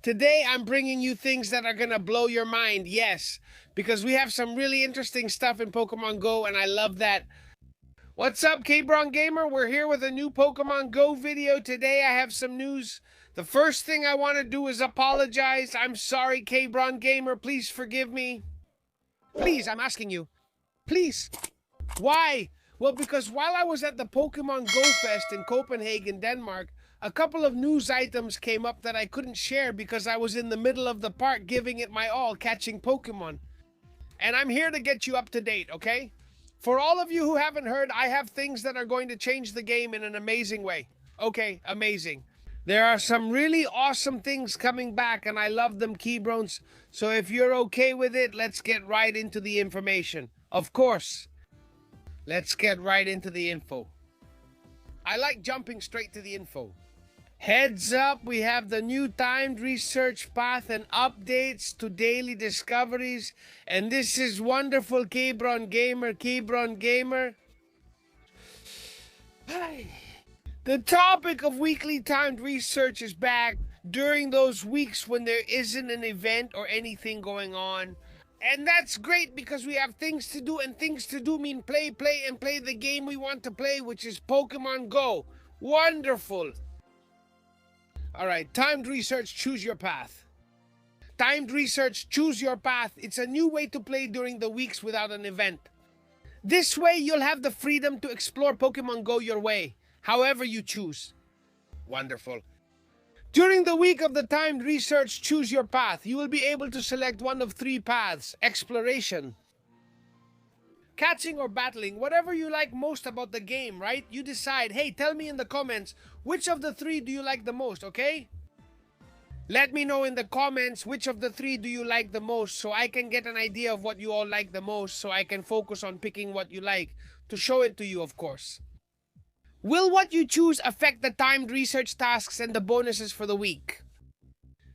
Today, I'm bringing you things that are going to blow your mind, yes, because we have some really interesting stuff in Pokemon Go, and I love that. What's up, K-Bron Gamer? We're here with a new Pokemon Go video. Today, I have some news. The first thing I want to do is apologize. I'm sorry, K-Bron Gamer. Please forgive me. Please, I'm asking you. Please. Why? Well, because while I was at the Pokemon Go Fest in Copenhagen, Denmark, a couple of news items came up that I couldn't share because I was in the middle of the park giving it my all, catching Pokemon. And I'm here to get you up to date, okay? For all of you who haven't heard, I have things that are going to change the game in an amazing way. Okay, amazing. There are some really awesome things coming back, and I love them, Keybrones. So if you're okay with it, let's get right into the information. Of course. Let's get right into the info. I like jumping straight to the info. Heads up, we have the new timed research path and updates to daily discoveries. And this is wonderful, K-Bron Gamer, K-Bron Gamer. The topic of weekly timed research is back during those weeks when there isn't an event or anything going on. And that's great because we have things to do, and things to do mean play the game we want to play, which is Pokemon Go. Wonderful. All right, timed research, choose your path. Timed research, choose your path. It's a new way to play during the weeks without an event. This way, you'll have the freedom to explore Pokemon Go your way, however you choose. Wonderful. During the week of the timed research, choose your path. You will be able to select one of three paths. Exploration, catching, or battling. Whatever you like most about the game, right? You decide. Hey, tell me in the comments, which of the three do you like the most, okay? Let me know in the comments which of the three do you like the most so I can get an idea of what you all like the most so I can focus on picking what you like to show it to you, of course. Will what you choose affect the timed research tasks and the bonuses for the week?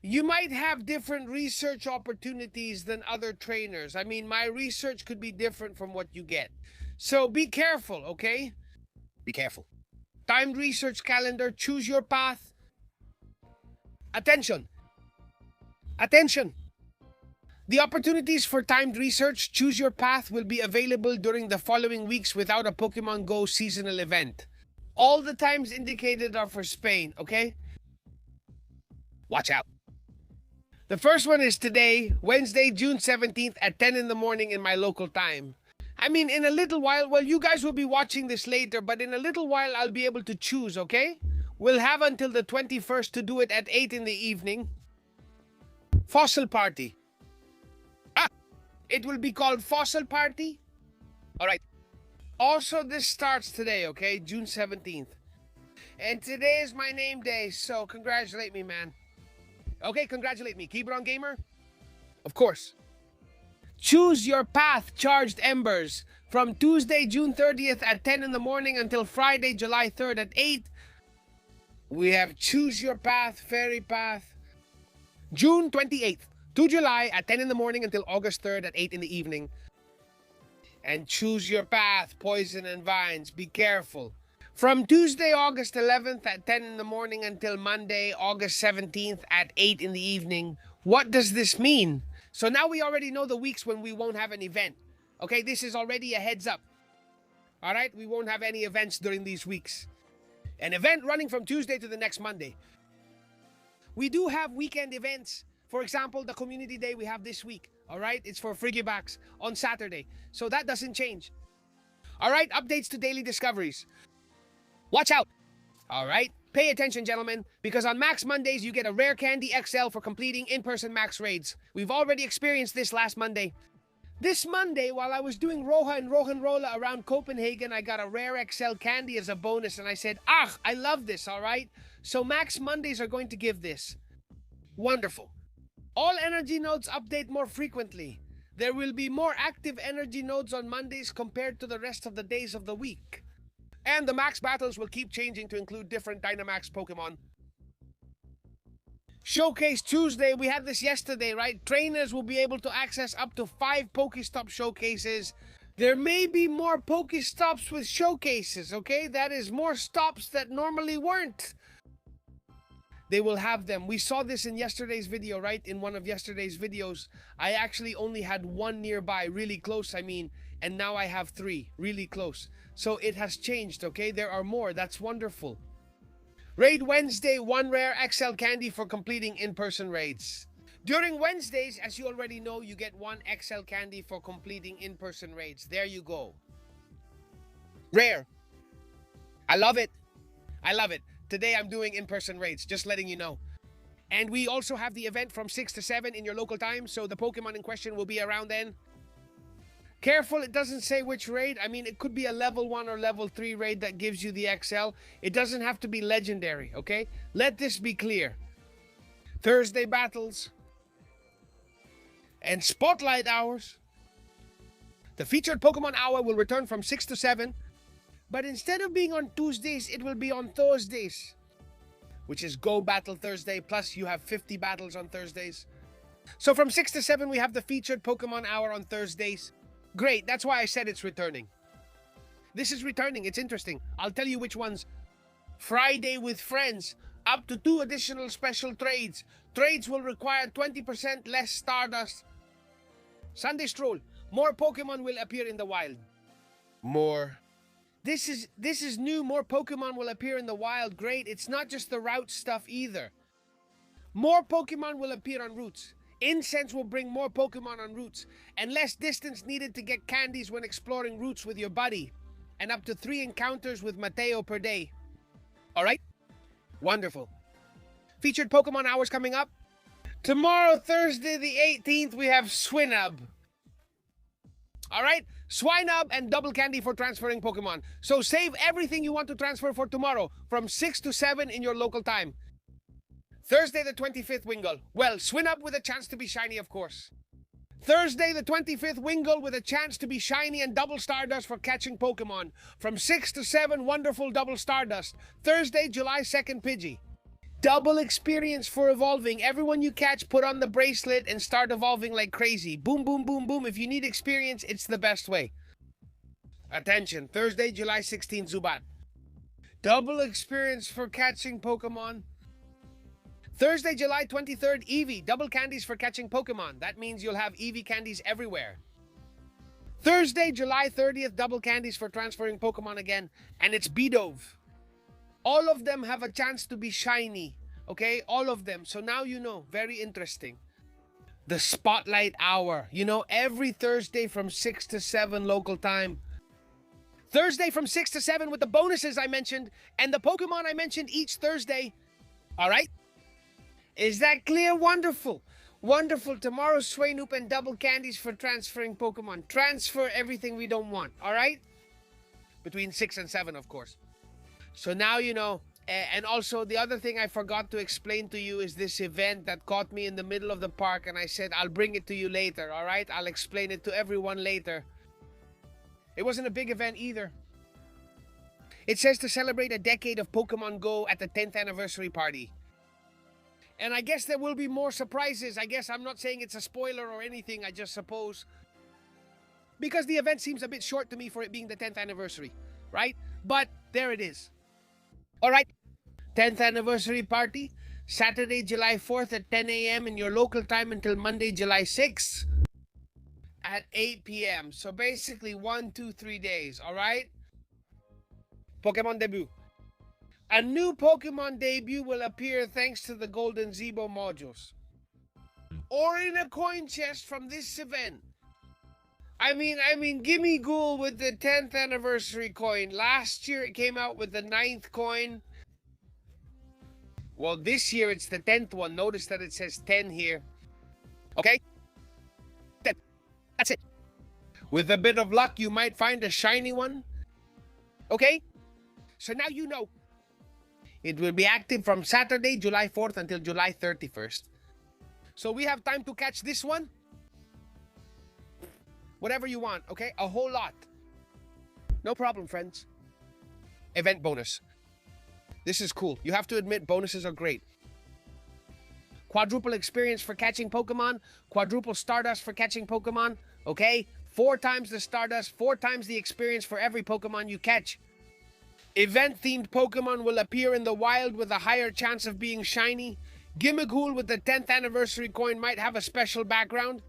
You might have different research opportunities than other trainers. I mean, my research could be different from what you get. So be careful, okay? Be careful. Timed research calendar, choose your path. Attention. Attention. The opportunities for timed research, choose your path, will be available during the following weeks without a Pokemon Go seasonal event. All the times indicated are for Spain, okay? Watch out. The first one is today, Wednesday, June 17th at 10 in the morning in my local time. I mean, in a little while, well, you guys will be watching this later, but in a little while, I'll be able to choose, okay? We'll have until the 21st to do it at 8 in the evening. Fossil Party. It will be called Fossil Party. All right. Also, this starts today, okay? June 17th. And today is my name day, so congratulate me, man. Okay, congratulate me. K-Bron Gamer? Of course. Choose your path, Charged Embers. From Tuesday, June 30th at 10 in the morning until Friday, July 3rd at 8. We have Choose Your Path, Fairy Path. June 28th to July at 10 in the morning until August 3rd at 8 in the evening. And Choose Your Path, Poison and Vines. Be careful. From Tuesday, August 11th at 10 in the morning until Monday, August 17th at 8 in the evening. What does this mean? So now we already know the weeks when we won't have an event. Okay, this is already a heads up. All right, we won't have any events during these weeks. An event running from Tuesday to the next Monday. We do have weekend events. For example, the community day we have this week. All right, it's for Frigibacks on Saturday. So that doesn't change. All right, updates to daily discoveries. Watch out. All right, pay attention, gentlemen, because on Max Mondays, you get a Rare Candy XL for completing in-person Max raids. We've already experienced this last Monday. This Monday, while I was doing Roja and Rolla around Copenhagen, I got a Rare XL candy as a bonus, and I said, I love this, all right? So Max Mondays are going to give this. Wonderful. All energy nodes update more frequently. There will be more active energy nodes on Mondays compared to the rest of the days of the week. And the Max battles will keep changing to include different Dynamax Pokemon. Showcase Tuesday, we had this yesterday, right? Trainers will be able to access up to 5 Pokestop showcases. There may be more Pokestops with showcases, okay? That is more stops that normally weren't. they will have them. We saw this in yesterday's video, right? In one of yesterday's videos, I actually only had one nearby, really close, I mean, and now I have 3, really close. So it has changed, okay? There are more. That's wonderful. Raid Wednesday, 1 rare XL candy for completing in-person raids. During Wednesdays, as you already know, you get 1 XL candy for completing in-person raids. There you go. Rare. I love it. I love it. Today I'm doing in-person raids, just letting you know. And we also have the event from 6 to 7 in your local time, so the Pokemon in question will be around then. Careful, it doesn't say which raid. I mean, it could be a level 1 or level 3 raid that gives you the XL. It doesn't have to be legendary, okay? Let this be clear. Thursday battles and spotlight hours. The featured Pokemon hour will return from 6 to 7, but instead of being on Tuesdays, it will be on Thursdays, which is Go Battle Thursday, plus you have 50 battles on Thursdays. So from 6 to 7, we have the featured Pokemon hour on Thursdays. Great, that's why I said it's returning. This is returning, it's interesting. I'll tell you which ones. Friday with friends, up to 2 additional special trades. Trades will require 20% less Stardust. Sunday stroll, more Pokemon will appear in the wild. More. This is new, more Pokemon will appear in the wild. Great, it's not just the route stuff either. More Pokemon will appear on routes. Incense will bring more Pokemon on routes, and less distance needed to get candies when exploring routes with your buddy, and up to 3 encounters with Mateo per day. Alright? Wonderful. Featured Pokemon hours coming up. Tomorrow, Thursday the 18th, we have Swinub. Alright? Swinub and double candy for transferring Pokemon. So save everything you want to transfer for tomorrow from 6 to 7 in your local time. Thursday the 25th, Wingull. Well, Swinub with a chance to be shiny, of course. Thursday the 25th, Wingull with a chance to be shiny and double Stardust for catching Pokemon. From 6 to 7, wonderful double Stardust. Thursday, July 2nd, Pidgey. Double experience for evolving. Everyone you catch, put on the bracelet and start evolving like crazy. Boom, boom, boom, boom. If you need experience, it's the best way. Attention, Thursday, July 16th, Zubat. Double experience for catching Pokemon. Thursday, July 23rd, Eevee. Double candies for catching Pokemon. That means you'll have Eevee candies everywhere. Thursday, July 30th, double candies for transferring Pokemon again. And it's Bidove. All of them have a chance to be shiny. Okay? All of them. So now you know. Very interesting. The Spotlight Hour. You know, every Thursday from 6 to 7 local time. Thursday from 6 to 7 with the bonuses I mentioned. And the Pokemon I mentioned each Thursday. Alright? Is that clear? Wonderful. Wonderful. Tomorrow, Swaynoop and double candies for transferring Pokemon. Transfer everything we don't want. Alright? Between 6 and 7, of course. So now you know. And also, the other thing I forgot to explain to you is this event that caught me in the middle of the park. And I said, I'll bring it to you later. Alright? I'll explain it to everyone later. It wasn't a big event either. It says to celebrate a decade of Pokemon Go at the 10th anniversary party. And I guess there will be more surprises. I guess I'm not saying it's a spoiler or anything, I just suppose. Because the event seems a bit short to me for it being the 10th anniversary, right? But there it is. Alright, 10th anniversary party, Saturday, July 4th at 10 a.m. in your local time until Monday, July 6th at 8 p.m. So basically 1, 2, 3 days, alright? Pokemon debut. A new Pokemon debut will appear thanks to the Golden Zebo modules. Or in a coin chest from this event. I mean, gimme Ghoul with the 10th anniversary coin. Last year it came out with the 9th coin. Well, this year it's the 10th one. Notice that it says 10 here. Okay? 10. That's it. With a bit of luck, you might find a shiny one. Okay? So now you know. It will be active from Saturday, July 4th until July 31st. So we have time to catch this one. Whatever you want, okay? A whole lot. No problem, friends. Event bonus. This is cool. You have to admit, bonuses are great. Quadruple experience for catching Pokemon. Quadruple Stardust for catching Pokemon. Okay? 4 times the Stardust, 4 times the experience for every Pokemon you catch. Event-themed Pokemon will appear in the wild with a higher chance of being shiny. Gimmighoul with the 10th anniversary coin might have a special background.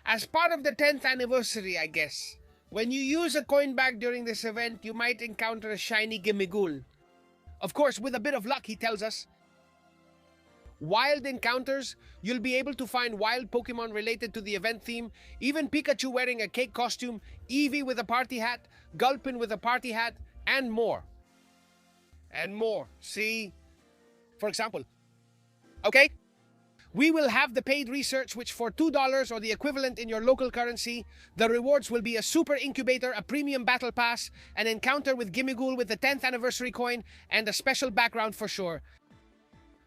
As part of the 10th anniversary, I guess. When you use a coin bag during this event, you might encounter a shiny Gimmighoul. Of course, with a bit of luck, he tells us. Wild encounters, you'll be able to find wild Pokemon related to the event theme, even Pikachu wearing a cake costume, Eevee with a party hat, Gulpin with a party hat, and more. And more. See? For example. Okay? We will have the paid research, which for $2 or the equivalent in your local currency, the rewards will be a super incubator, a premium battle pass, an encounter with Gimmighoul with the 10th anniversary coin, and a special background for sure.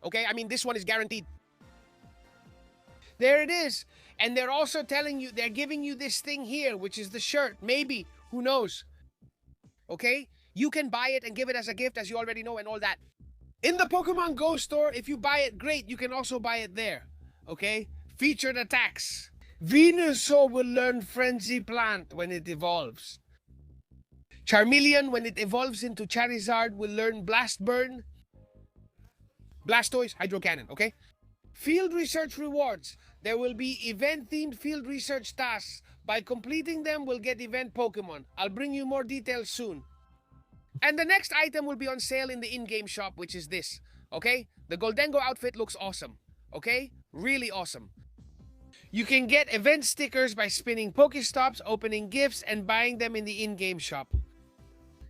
Okay, I mean, this one is guaranteed. There it is. And they're also telling you, they're giving you this thing here, which is the shirt. Maybe. Who knows? Okay? You can buy it and give it as a gift, as you already know, and all that. In the Pokemon Go store, if you buy it, great. You can also buy it there. Okay? Featured attacks. Venusaur will learn Frenzy Plant when it evolves. Charmeleon, when it evolves into Charizard, will learn Blast Burn. Blastoise, Hydro Cannon, okay? Field research rewards. There will be event-themed field research tasks. By completing them, we'll get event Pokemon. I'll bring you more details soon. And the next item will be on sale in the in-game shop, which is this, okay? The Goldengo outfit looks awesome, okay? Really awesome. You can get event stickers by spinning Pokestops, opening gifts, and buying them in the in-game shop.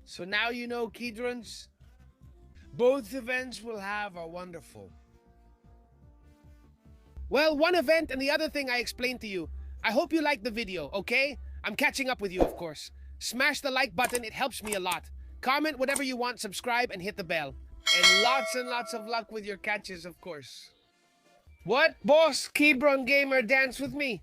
So now you know, Kidrons. Both events will have a wonderful. Well, one event and the other thing I explained to you. I hope you liked the video, okay? I'm catching up with you, of course. Smash the like button, it helps me a lot. Comment whatever you want, subscribe, and hit the bell. And lots of luck with your catches, of course. What? Boss, Kebron Gamer, dance with me.